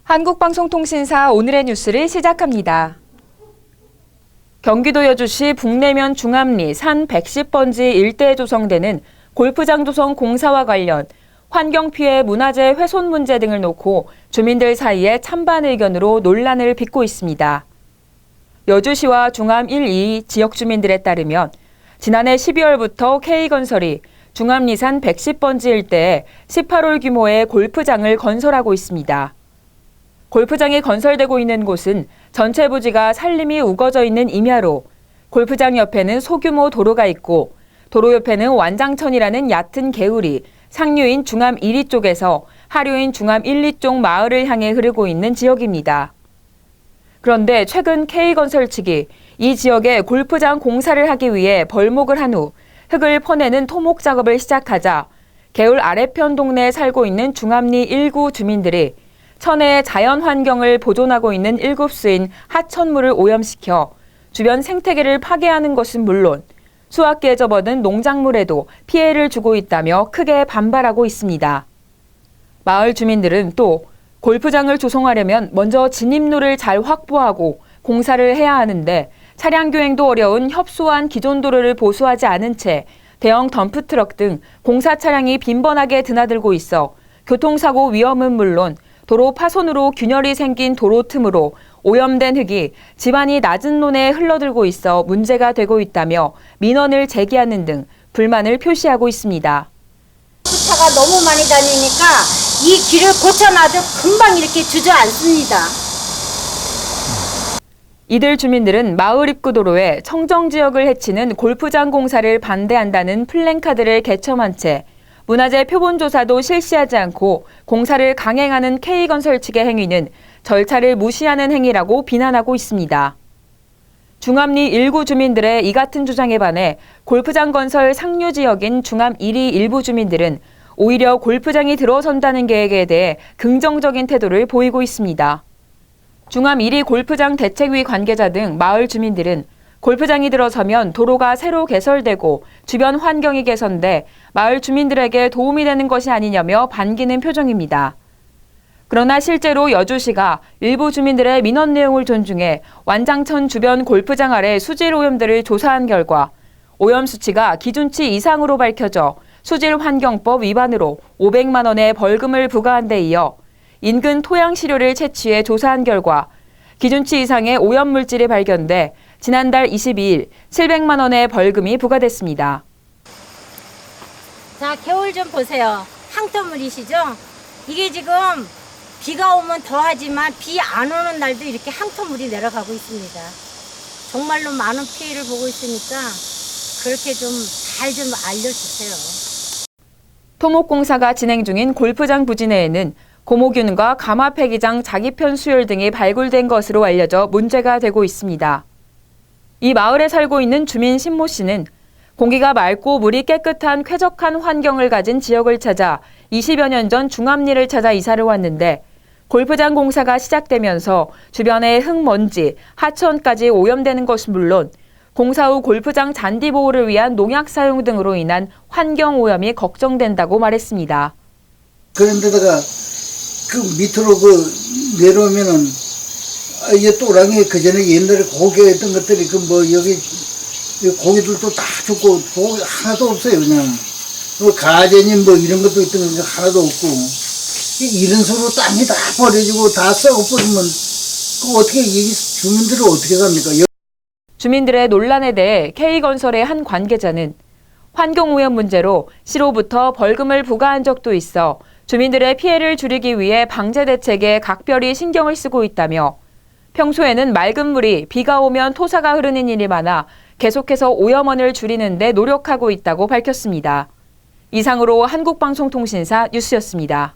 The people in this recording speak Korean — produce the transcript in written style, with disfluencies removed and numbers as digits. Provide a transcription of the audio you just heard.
한국방송통신사 오늘의 뉴스를 시작합니다. 경기도 여주시 북내면 중암리 산 110번지 일대에 조성되는 골프장 조성 공사와 관련 환경피해 문화재 훼손 문제 등을 놓고 주민들 사이에 찬반 의견으로 논란을 빚고 있습니다. 여주시와 중암 1, 2 지역 주민들에 따르면 지난해 12월부터 K건설이 중암리산 110번지 일대에 18홀 규모의 골프장을 건설하고 있습니다. 골프장이 건설되고 있는 곳은 전체 부지가 산림이 우거져 있는 임야로 골프장 옆에는 소규모 도로가 있고 도로 옆에는 완장천이라는 얕은 개울이 상류인 중암 1리 쪽에서 하류인 중암 1, 2쪽 마을을 향해 흐르고 있는 지역입니다. 그런데 최근 K건설 측이 이 지역에 골프장 공사를 하기 위해 벌목을 한 후 흙을 퍼내는 토목 작업을 시작하자 개울 아래편 동네에 살고 있는 중암리 1구 주민들이 천혜의 자연 환경을 보존하고 있는 1급수인 하천물을 오염시켜 주변 생태계를 파괴하는 것은 물론 수확기에 접어든 농작물에도 피해를 주고 있다며 크게 반발하고 있습니다. 마을 주민들은 또 골프장을 조성하려면 먼저 진입로를 잘 확보하고 공사를 해야 하는데 차량 교행도 어려운 협소한 기존 도로를 보수하지 않은 채 대형 덤프트럭 등 공사 차량이 빈번하게 드나들고 있어 교통사고 위험은 물론 도로 파손으로 균열이 생긴 도로 틈으로 오염된 흙이 집안이 낮은 논에 흘러들고 있어 문제가 되고 있다며 민원을 제기하는 등 불만을 표시하고 있습니다. 차가 너무 많이 다니니까 이 길을 고쳐놔도 금방 이렇게 주저앉습니다. 이들 주민들은 마을 입구 도로에 청정지역을 해치는 골프장 공사를 반대한다는 플랜카드를 개첨한 채 문화재 표본 조사도 실시하지 않고 공사를 강행하는 K건설 측의 행위는 절차를 무시하는 행위라고 비난하고 있습니다. 중암리 1구 주민들의 이 같은 주장에 반해 골프장 건설 상류 지역인 중암 1리 일부 주민들은 오히려 골프장이 들어선다는 계획에 대해 긍정적인 태도를 보이고 있습니다. 중암 1리 골프장 대책위 관계자 등 마을 주민들은 골프장이 들어서면 도로가 새로 개설되고 주변 환경이 개선돼 마을 주민들에게 도움이 되는 것이 아니냐며 반기는 표정입니다. 그러나 실제로 여주시가 일부 주민들의 민원 내용을 존중해 완장천 주변 골프장 아래 수질 오염들을 조사한 결과 오염 수치가 기준치 이상으로 밝혀져 수질환경법 위반으로 500만 원의 벌금을 부과한 데 이어 인근 토양 시료를 채취해 조사한 결과 기준치 이상의 오염 물질이 발견돼 지난달 22일 700만 원의 벌금이 부과됐습니다. 자, 개울 좀 보세요. 항토물이시죠? 이게 지금 비가 오면 더하지만 비 안 오는 날도 이렇게 항토물이 내려가고 있습니다. 정말로 많은 피해를 보고 있으니까 그렇게 좀 잘 좀 알려주세요. 토목공사가 진행 중인 골프장 부지 내에는 고모균과 가마 폐기장 자기편 수열 등이 발굴된 것으로 알려져 문제가 되고 있습니다. 이 마을에 살고 있는 주민 신모 씨는 공기가 맑고 물이 깨끗한 쾌적한 환경을 가진 지역을 찾아 20여 년 전 중암리를 찾아 이사를 왔는데 골프장 공사가 시작되면서 주변의 흙먼지, 하천까지 오염되는 것은 물론 공사 후 골프장 잔디 보호를 위한 농약 사용 등으로 인한 환경 오염이 걱정된다고 말했습니다. 그런데다가 그 밑으로 내려오면은 이게 또랑이 그 전에 옛날에 고기했던 것들이 여기 고기들도 다 죽고 고기 하나도 없어요. 그냥 가재니 이런 것도 있던 거 하나도 없고 이런 식으로 땅이 다 버려지고 다 썩어버리면 어떻게 이 주민들을 어떻게 갑니까? 주민들의 논란에 대해 K건설의 한 관계자는 환경오염 문제로 시로부터 벌금을 부과한 적도 있어 주민들의 피해를 줄이기 위해 방제 대책에 각별히 신경을 쓰고 있다며 평소에는 맑은 물이 비가 오면 토사가 흐르는 일이 많아 계속해서 오염원을 줄이는 데 노력하고 있다고 밝혔습니다. 이상으로 한국방송통신사 뉴스였습니다.